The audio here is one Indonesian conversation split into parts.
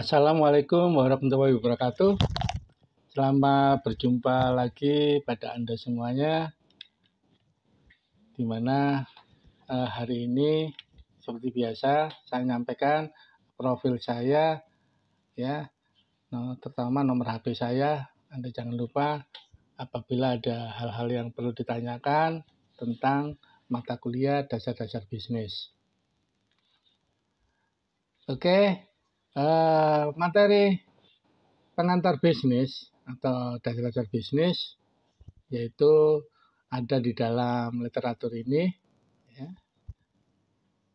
Assalamualaikum warahmatullahi wabarakatuh. Selamat berjumpa lagi pada Anda semuanya, dimana hari ini seperti biasa saya menyampaikan profil saya, ya, terutama nomor HP saya. Anda jangan lupa apabila ada hal-hal yang perlu ditanyakan tentang mata kuliah dasar-dasar bisnis. Oke. Materi pengantar bisnis atau dasar-dasar bisnis yaitu ada di dalam literatur ini, ya,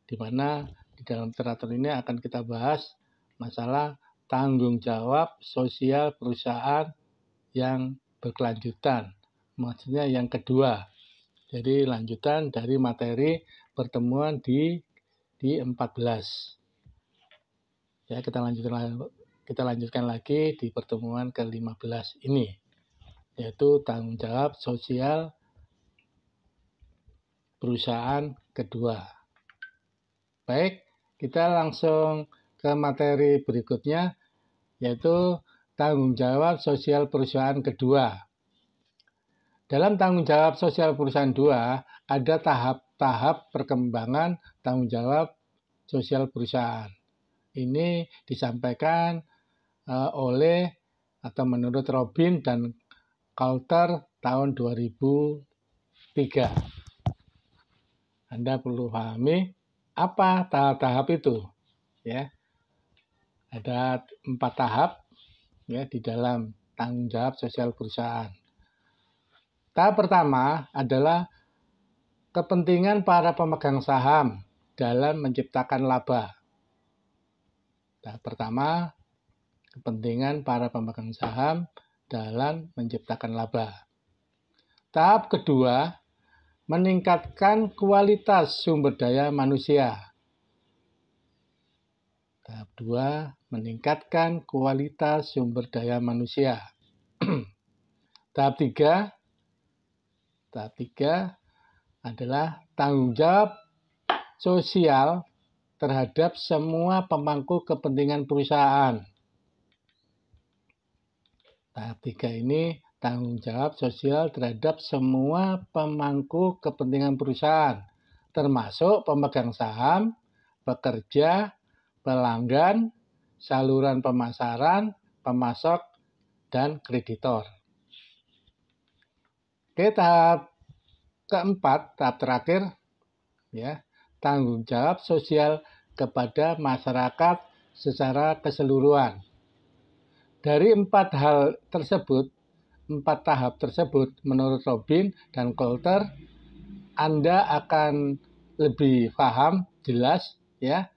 di mana di dalam literatur ini akan kita bahas masalah tanggung jawab sosial perusahaan yang berkelanjutan, maksudnya yang kedua. Jadi lanjutan dari materi pertemuan di 14. Ya, kita lanjutkan lagi di pertemuan ke-15 ini, yaitu tanggung jawab sosial perusahaan kedua. Baik, kita langsung ke materi berikutnya, yaitu tanggung jawab sosial perusahaan kedua. Dalam tanggung jawab sosial perusahaan 2, ada tahap-tahap perkembangan tanggung jawab sosial perusahaan. Ini disampaikan oleh atau menurut Robin dan Coulter tahun 2003. Anda perlu pahami apa tahap-tahap itu, ya. Ada 4 tahap, ya, di dalam tanggung jawab sosial perusahaan. Tahap pertama adalah kepentingan para pemegang saham dalam menciptakan laba. Tahap pertama, kepentingan para pemegang saham dalam menciptakan laba. Tahap kedua, meningkatkan kualitas sumber daya manusia. Tahap 2, meningkatkan kualitas sumber daya manusia. Tahap 3 adalah tanggung jawab sosial terhadap semua pemangku kepentingan perusahaan. Tahap 3 ini tanggung jawab sosial terhadap semua pemangku kepentingan perusahaan, termasuk pemegang saham, pekerja, pelanggan, saluran pemasaran, pemasok, dan kreditor. Oke, tahap keempat, tahap terakhir, ya, tanggung jawab sosial kepada masyarakat secara keseluruhan. Dari 4 tahap tersebut, menurut Robin dan Coulter, Anda akan lebih paham, jelas, ya,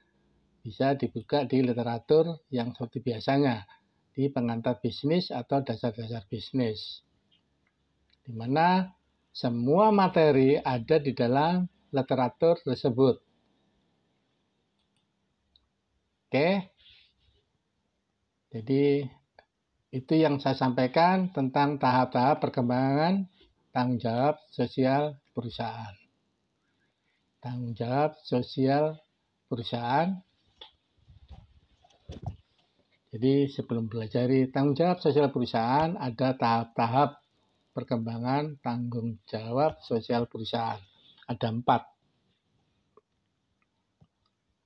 bisa dibuka di literatur yang seperti biasanya, di pengantar bisnis atau dasar-dasar bisnis, di mana semua materi ada di dalam literatur tersebut. Oke, jadi itu yang saya sampaikan tentang tahap-tahap perkembangan tanggung jawab sosial perusahaan. Tanggung jawab sosial perusahaan. Jadi sebelum belajar tanggung jawab sosial perusahaan, ada tahap-tahap perkembangan tanggung jawab sosial perusahaan. Ada 4.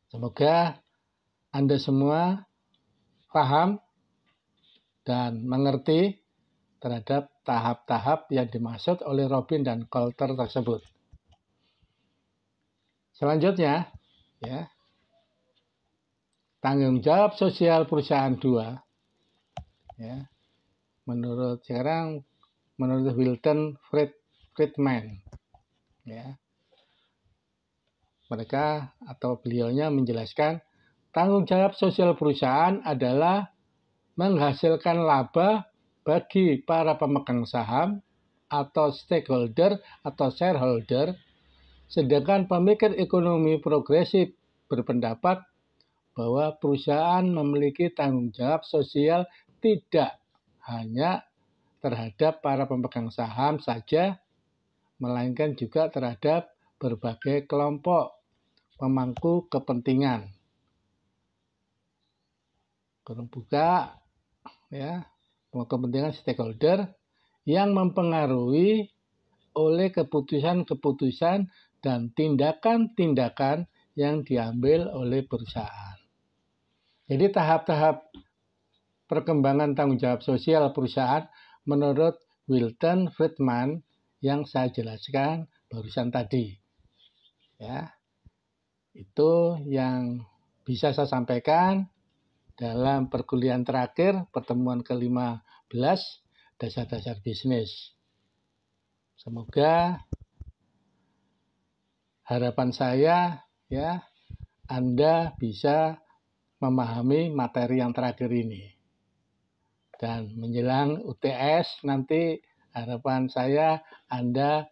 Semoga Anda semua paham dan mengerti terhadap tahap-tahap yang dimaksud oleh Robin dan Coulter tersebut. Selanjutnya, ya, tanggung jawab sosial perusahaan 2, ya, menurut Wilton Friedman, ya, mereka atau beliaunya menjelaskan tanggung jawab sosial perusahaan adalah menghasilkan laba bagi para pemegang saham atau stakeholder atau shareholder, sedangkan pemikir ekonomi progresif berpendapat bahwa perusahaan memiliki tanggung jawab sosial tidak hanya terhadap para pemegang saham saja, melainkan juga terhadap berbagai kelompok pemangku kepentingan. kurung buka, ya, kepentingan stakeholder yang mempengaruhi oleh keputusan-keputusan dan tindakan-tindakan yang diambil oleh perusahaan. Jadi tahap-tahap perkembangan tanggung jawab sosial perusahaan menurut Milton Friedman yang saya jelaskan barusan tadi. Ya, itu yang bisa saya sampaikan dalam perkuliahan terakhir, pertemuan ke-15, dasar-dasar bisnis. Semoga harapan saya, ya, Anda bisa memahami materi yang terakhir ini. Dan menjelang UTS nanti harapan saya Anda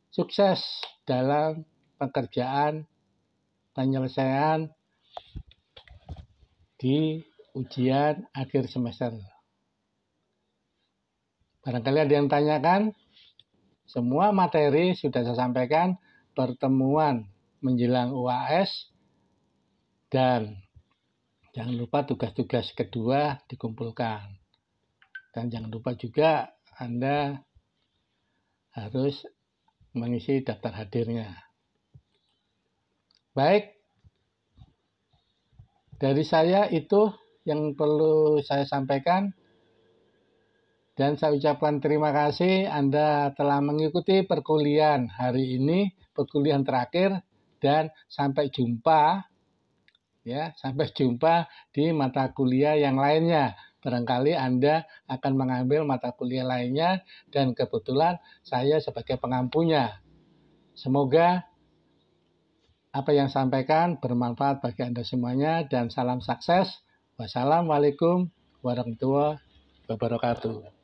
sukses dalam pekerjaan penyelesaian di ujian akhir semester. Barangkali ada yang tanyakan, semua materi sudah saya sampaikan, pertemuan menjelang UAS, dan jangan lupa tugas-tugas kedua dikumpulkan. Dan jangan lupa juga Anda harus mengisi daftar hadirnya. Baik, dari saya itu yang perlu saya sampaikan. Dan saya ucapkan terima kasih Anda telah mengikuti perkuliahan hari ini, perkuliahan terakhir, dan sampai jumpa, ya, sampai jumpa di mata kuliah yang lainnya. Barangkali Anda akan mengambil mata kuliah lainnya dan kebetulan saya sebagai pengampunya. Semoga apa yang saya sampaikan bermanfaat bagi Anda semuanya dan salam sukses. Wassalamualaikum warahmatullahi wabarakatuh.